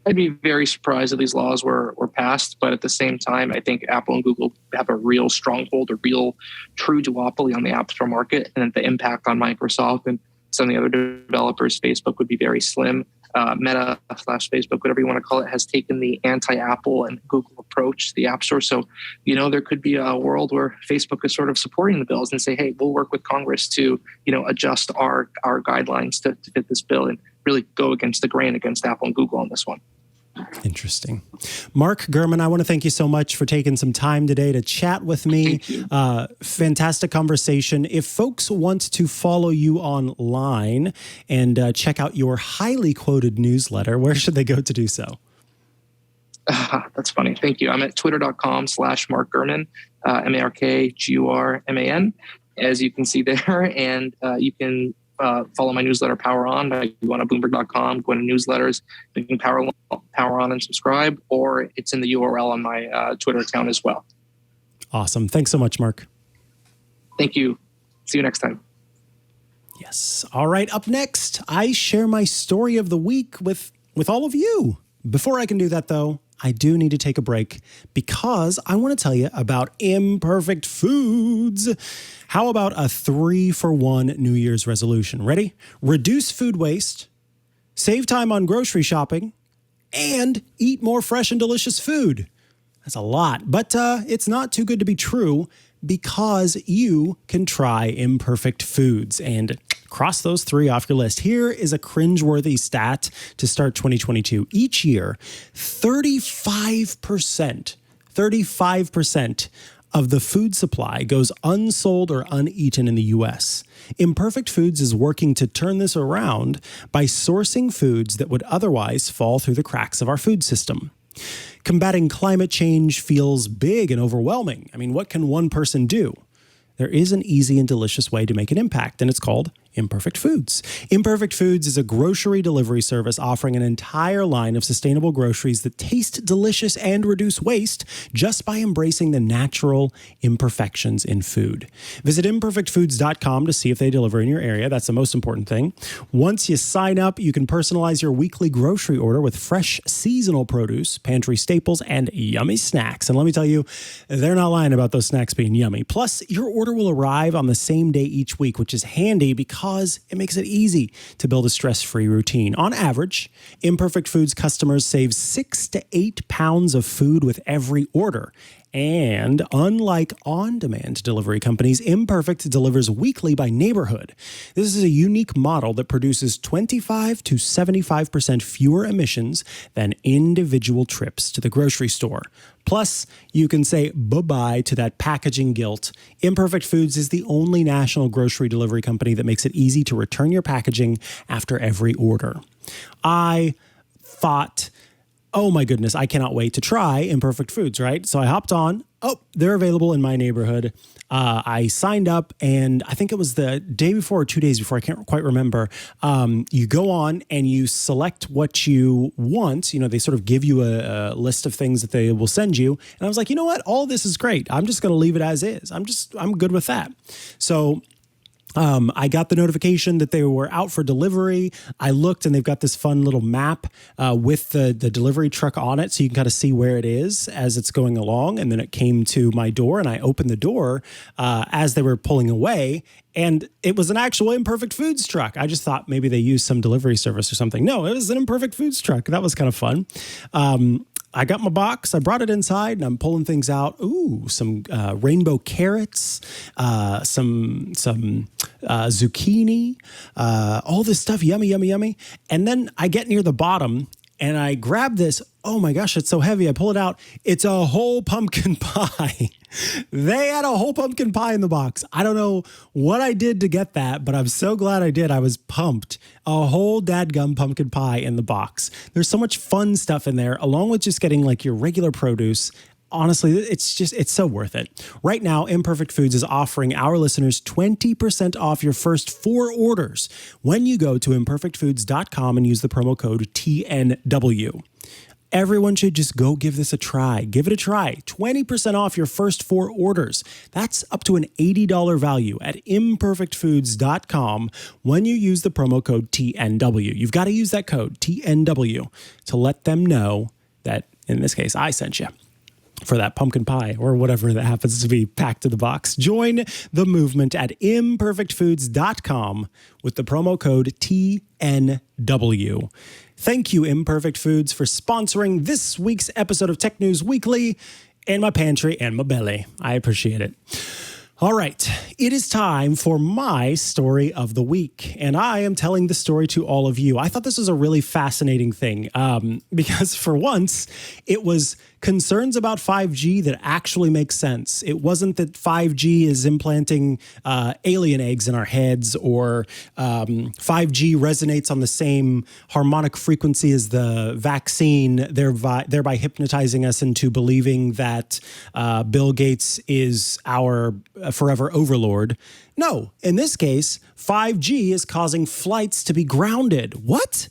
I'd be very surprised if these laws were passed, but at the same time, I think Apple and Google have a real stronghold, a real true duopoly on the App Store market, and the impact on Microsoft and some of the other developers, Facebook, would be very slim. Meta / Facebook, whatever you want to call it, has taken the anti-Apple and Google approach to the App Store. So, there could be a world where Facebook is sort of supporting the bills and say, hey, we'll work with Congress to, adjust our guidelines to fit this bill and really go against the grain against Apple and Google on this one. Interesting. Mark Gurman, I want to thank you so much for taking some time today to chat with me. Fantastic conversation. If folks want to follow you online and check out your highly quoted newsletter, where should they go to do so? That's funny. Thank you. I'm at twitter.com/Mark Gurman, MarkGurman. As you can see there, and you can follow my newsletter, Power On. You go on to Bloomberg.com, go into newsletters, you can Power On and subscribe, or it's in the URL on my Twitter account as well. Awesome. Thanks so much, Mark. Thank you. See you next time. Yes. All right. Up next, I share my story of the week with all of you. Before I can do that, though, I do need to take a break because I want to tell you about Imperfect Foods. How about a 3-for-1 New Year's resolution? Ready? Reduce food waste, save time on grocery shopping, and eat more fresh and delicious food. That's a lot, but it's not too good to be true because you can try Imperfect Foods and cross those 3 off your list. Here is a cringeworthy stat to start 2022. Each year, 35% of the food supply goes unsold or uneaten in the U.S. Imperfect Foods is working to turn this around by sourcing foods that would otherwise fall through the cracks of our food system. Combating climate change feels big and overwhelming. I mean, what can one person do? There is an easy and delicious way to make an impact, and it's called Imperfect Foods. Imperfect Foods is a grocery delivery service offering an entire line of sustainable groceries that taste delicious and reduce waste just by embracing the natural imperfections in food. Visit imperfectfoods.com to see if they deliver in your area. That's the most important thing. Once you sign up, you can personalize your weekly grocery order with fresh seasonal produce, pantry staples, and yummy snacks. And let me tell you, they're not lying about those snacks being yummy. Plus, your order will arrive on the same day each week, which is handy because it makes it easy to build a stress-free routine. On average, Imperfect Foods customers save 6 to 8 pounds of food with every order. And unlike on-demand delivery companies, Imperfect delivers weekly by neighborhood. This is a unique model that produces 25 to 75% fewer emissions than individual trips to the grocery store. Plus, you can say bye-bye to that packaging guilt. Imperfect Foods is the only national grocery delivery company that makes it easy to return your packaging after every order. I thought, oh my goodness, I cannot wait to try Imperfect Foods, right? So I hopped on. Oh, they're available in my neighborhood. I signed up, and I think it was the day before or 2 days before, I can't quite remember. You go on and you select what you want. You know, they sort of give you a list of things that they will send you. And I was like, you know what? All this is great. I'm just going to leave it as is. I'm good with that. So I got the notification that they were out for delivery. I looked, and they've got this fun little map with the delivery truck on it, so you can kind of see where it is as it's going along. And then it came to my door, and I opened the door as they were pulling away, and it was an actual Imperfect Foods truck. I just thought maybe they used some delivery service or something. No, it was an Imperfect Foods truck. That was kind of fun. I got my box, I brought it inside, and I'm pulling things out. Ooh, some rainbow carrots, some zucchini, all this stuff, yummy, yummy, yummy. And then I get near the bottom, and I grab this. Oh my gosh, it's so heavy. I pull it out. It's a whole pumpkin pie. They had a whole pumpkin pie in the box. I don't know what I did to get that, but I'm so glad I did. I was pumped. A whole dadgum pumpkin pie in the box. There's so much fun stuff in there, along with just getting like your regular produce. Honestly, it's so worth it. Right now, Imperfect Foods is offering our listeners 20% off your first 4 orders when you go to imperfectfoods.com and use the promo code TNW. Everyone should just go give this a try. Give it a try. 20% off your first 4 orders. That's up to an $80 value at imperfectfoods.com when you use the promo code TNW. You've got to use that code TNW to let them know that, in this case, I sent you for that pumpkin pie or whatever that happens to be packed in the box. Join the movement at imperfectfoods.com with the promo code TNW. Thank you, Imperfect Foods, for sponsoring this week's episode of Tech News Weekly and my pantry and my belly. I appreciate it. All right, it is time for my story of the week, and I am telling the story to all of you. I thought this was a really fascinating thing because for once, it was concerns about 5G that actually make sense. It wasn't that 5G is implanting alien eggs in our heads, or 5G resonates on the same harmonic frequency as the vaccine, thereby hypnotizing us into believing that Bill Gates is our forever overlord. No, in this case, 5G is causing flights to be grounded. What?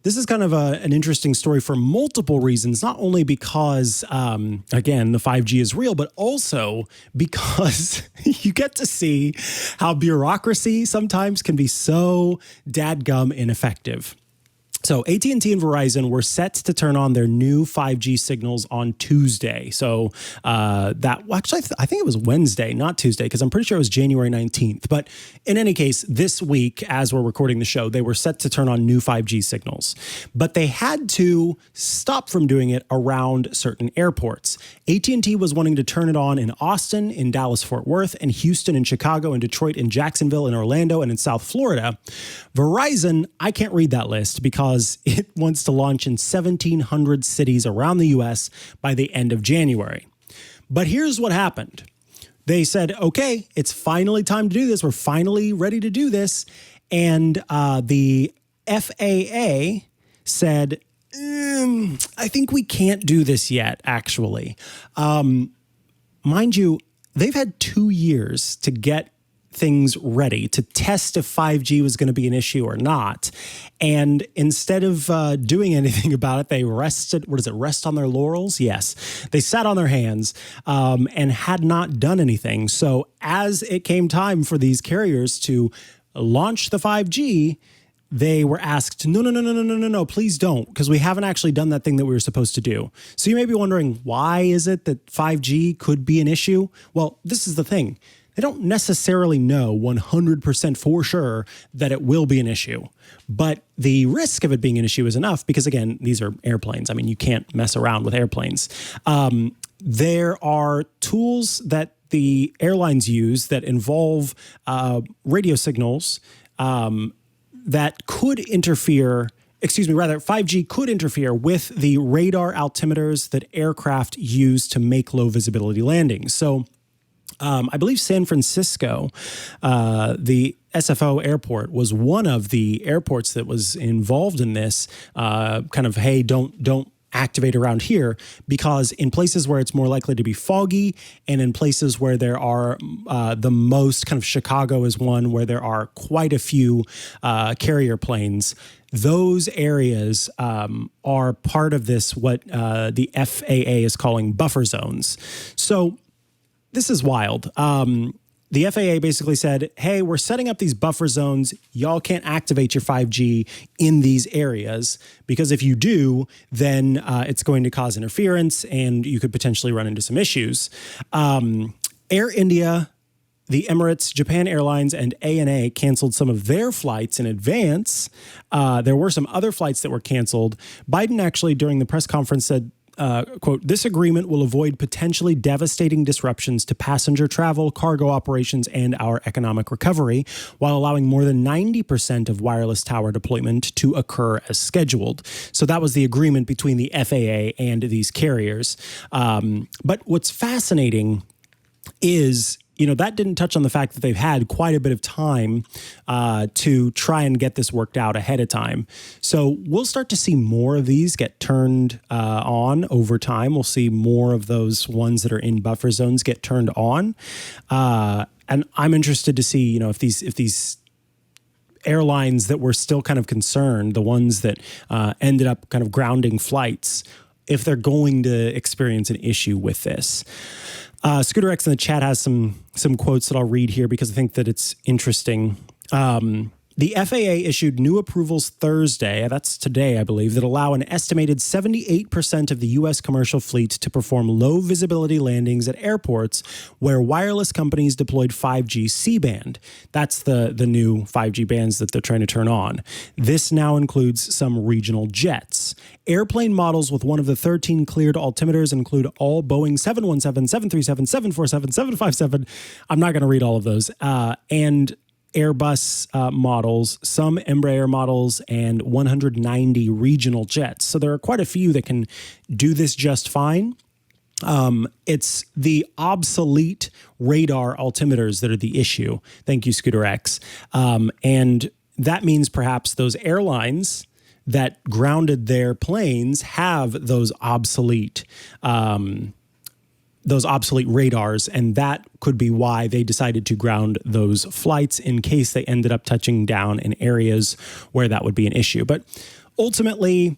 This is kind of an interesting story for multiple reasons, not only because, again, the 5G is real, but also because you get to see how bureaucracy sometimes can be so dadgum ineffective. So AT&T and Verizon were set to turn on their new 5G signals on Tuesday. So I think it was Wednesday, not Tuesday, because I'm pretty sure it was January 19th. But in any case, this week, as we're recording the show, they were set to turn on new 5G signals. But they had to stop from doing it around certain airports. AT&T was wanting to turn it on in Austin, in Dallas-Fort Worth, in Houston, in Chicago, in Detroit, in Jacksonville, in Orlando, and in South Florida. Verizon, I can't read that list because it wants to launch in 1,700 cities around the U.S. by the end of January. But here's what happened. They said, okay, it's finally time to do this. We're finally ready to do this. And the FAA said, I think we can't do this yet, actually. Mind you, they've had 2 years to get things ready to test if 5G was going to be an issue or not. And instead of doing anything about it, they rest on their laurels? Yes. They sat on their hands and had not done anything. So as it came time for these carriers to launch the 5G, they were asked, no, please don't, because we haven't actually done that thing that we were supposed to do. So you may be wondering, why is it that 5G could be an issue? Well, this is the thing. They don't necessarily know 100% for sure that it will be an issue. But the risk of it being an issue is enough because, again, these are airplanes. I mean, you can't mess around with airplanes. There are tools that the airlines use that involve radio signals that could interfere, 5G could interfere with the radar altimeters that aircraft use to make low visibility landings. So I believe San Francisco, the SFO airport, was one of the airports that was involved in this hey, don't activate around here, because in places where it's more likely to be foggy and in places where there are the most, kind of Chicago is one where there are quite a few carrier planes, those areas are part of this, what the FAA is calling buffer zones. So this is wild. The FAA basically said, hey, we're setting up these buffer zones. Y'all can't activate your 5G in these areas because if you do, then it's going to cause interference and you could potentially run into some issues. Air India, the Emirates, Japan Airlines, and ANA canceled some of their flights in advance. There were some other flights that were canceled. Biden actually, during the press conference, said, quote, this agreement will avoid potentially devastating disruptions to passenger travel, cargo operations, and our economic recovery, while allowing more than 90% of wireless tower deployment to occur as scheduled. So that was the agreement between the FAA and these carriers. But what's fascinating is, that didn't touch on the fact that they've had quite a bit of time to try and get this worked out ahead of time. So we'll start to see more of these get turned on over time. We'll see more of those ones that are in buffer zones get turned on. And I'm interested to see, if these airlines that were still kind of concerned, the ones that ended up kind of grounding flights, if they're going to experience an issue with this. Scooter X in the chat has some quotes that I'll read here because I think that it's interesting. The FAA issued new approvals Thursday, that's today, I believe, that allow an estimated 78% of the U.S. commercial fleet to perform low visibility landings at airports where wireless companies deployed 5G C-band. That's the new 5G bands that they're trying to turn on. This now includes some regional jets. Airplane models with one of the 13 cleared altimeters include all Boeing 717, 737, 747, 757. I'm not going to read all of those. And Airbus models, some Embraer models, and 190 regional jets. So there are quite a few that can do this just fine. It's the obsolete radar altimeters that are the issue. Thank you, Scooter X. And that means perhaps those airlines that grounded their planes have those obsolete radars, and that could be why they decided to ground those flights in case they ended up touching down in areas where that would be an issue. But ultimately,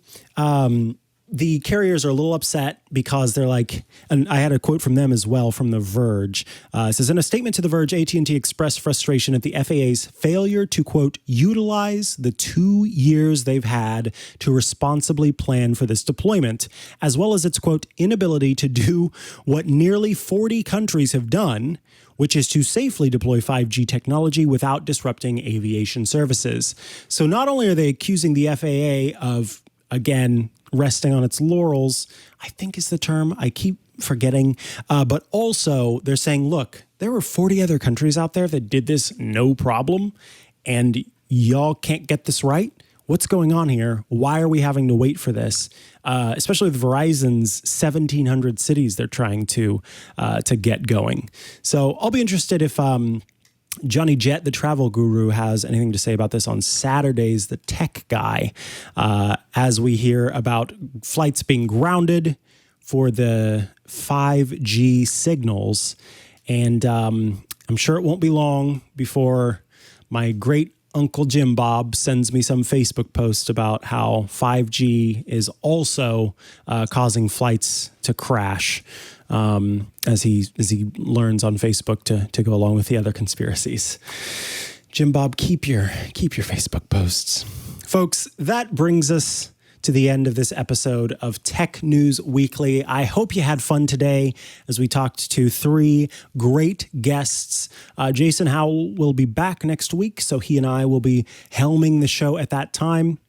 the carriers are a little upset because they're like, and I had a quote from them as well from The Verge. It says, in a statement to The Verge, AT&T expressed frustration at the FAA's failure to, quote, utilize the 2 years they've had to responsibly plan for this deployment, as well as its, quote, inability to do what nearly 40 countries have done, which is to safely deploy 5G technology without disrupting aviation services. So not only are they accusing the FAA of, again, resting on its laurels, I think is the term. I keep forgetting. But also they're saying, look, there were 40 other countries out there that did this no problem, and y'all can't get this right. What's going on here? Why are we having to wait for this? Especially with Verizon's 1,700 cities they're trying to get going. So I'll be interested if Johnny Jett, the travel guru, has anything to say about this on Saturdays, the tech guy, as we hear about flights being grounded for the 5G signals. And I'm sure it won't be long before my great Uncle Jim Bob sends me some Facebook post about how 5G is also causing flights to crash, as he learns on Facebook to go along with the other conspiracies. Jim Bob, keep your Facebook posts. Folks, that brings us to the end of this episode of Tech News Weekly. I hope you had fun today as we talked to three great guests. Jason Howell will be back next week, so he and I will be helming the show at that time.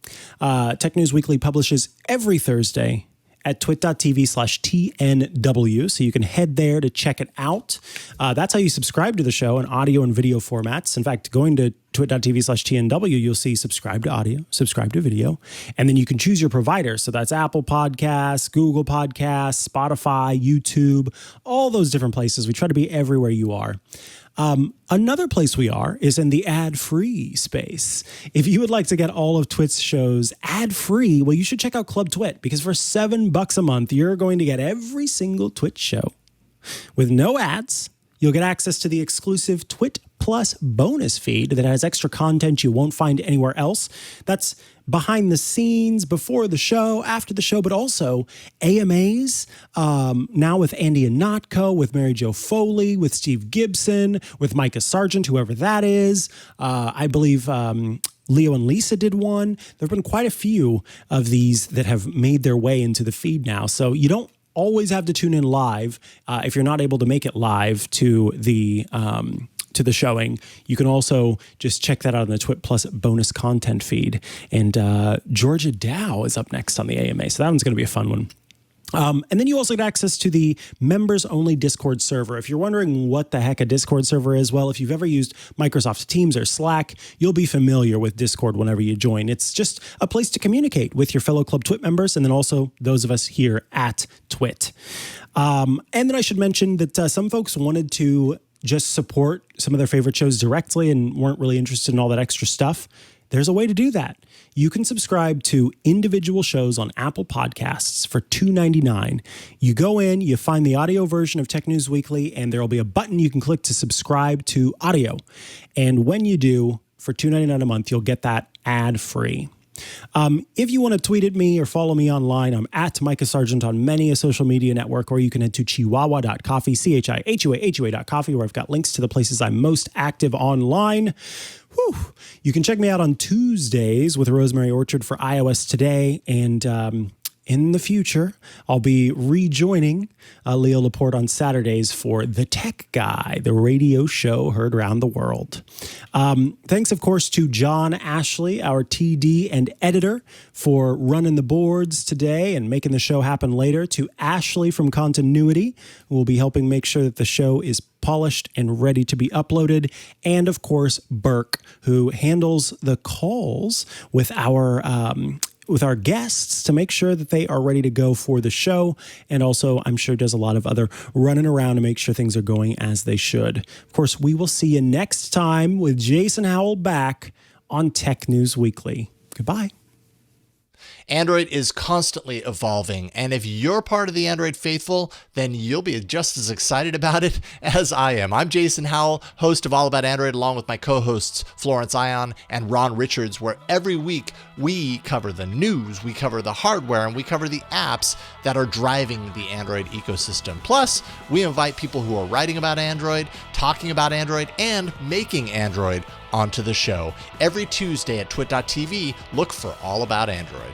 Tech News Weekly publishes every Thursday at twit.tv/TNW. So you can head there to check it out. That's how you subscribe to the show in audio and video formats. In fact, going to twit.tv/TNW, you'll see subscribe to audio, subscribe to video, and then you can choose your provider. So that's Apple Podcasts, Google Podcasts, Spotify, YouTube, all those different places. We try to be everywhere you are. Another place we are is in the ad-free space. If you would like to get all of Twit's shows ad-free, well, you should check out Club Twit, because for $7 a month, you're going to get every single Twit show with no ads. You'll get access to the exclusive Twit Plus bonus feed that has extra content you won't find anywhere else. That's behind the scenes, before the show, after the show, but also AMAs, now with Andy Ihnatko, with Mary Jo Foley, with Steve Gibson, with Micah Sargent, whoever that is. I believe Leo and Lisa did one. There have been quite a few of these that have made their way into the feed now. So you don't always have to tune in live. If you're not able to make it live to the showing, you can also just check that out on the Twit Plus bonus content feed. And Georgia Dow is up next on the AMA, so that one's going to be a fun one. And then you also get access to the members-only Discord server. If you're wondering what the heck a Discord server is, well, if you've ever used Microsoft Teams or Slack, you'll be familiar with Discord whenever you join. It's just a place to communicate with your fellow Club Twit members, and then also those of us here at Twit. And then I should mention that some folks wanted to just support some of their favorite shows directly and weren't really interested in all that extra stuff. There's a way to do that. You can subscribe to individual shows on Apple Podcasts for $2.99. You go in, you find the audio version of Tech News Weekly, and there will be a button you can click to subscribe to audio. And when you do, for $2.99 a month, you'll get that ad-free. If you want to tweet at me or follow me online, I'm at Micah Sargent on many a social media network, or you can head to chihuahua.coffee, CHIHUA.coffee, where I've got links to the places I'm most active online. Whew. You can check me out on Tuesdays with Rosemary Orchard for iOS Today, and in the future, I'll be rejoining Leo Laporte on Saturdays for The Tech Guy, the radio show heard around the world. Thanks, of course, to John Ashley, our TD and editor, for running the boards today and making the show happen later. To Ashley from Continuity, who will be helping make sure that the show is polished and ready to be uploaded. And, of course, Burke, who handles the calls with our guests to make sure that they are ready to go for the show. And also, I'm sure does a lot of other running around to make sure things are going as they should. Of course, we will see you next time with Jason Howell back on Tech News Weekly. Goodbye. Android is constantly evolving, and if you're part of the Android faithful, then you'll be just as excited about it as I am. I'm Jason Howell, host of All About Android, along with my co-hosts Florence Ion and Ron Richards, where every week we cover the news, we cover the hardware, and we cover the apps that are driving the Android ecosystem. Plus, we invite people who are writing about Android, talking about Android, and making Android onto the show. Every Tuesday at twit.tv, look for All About Android.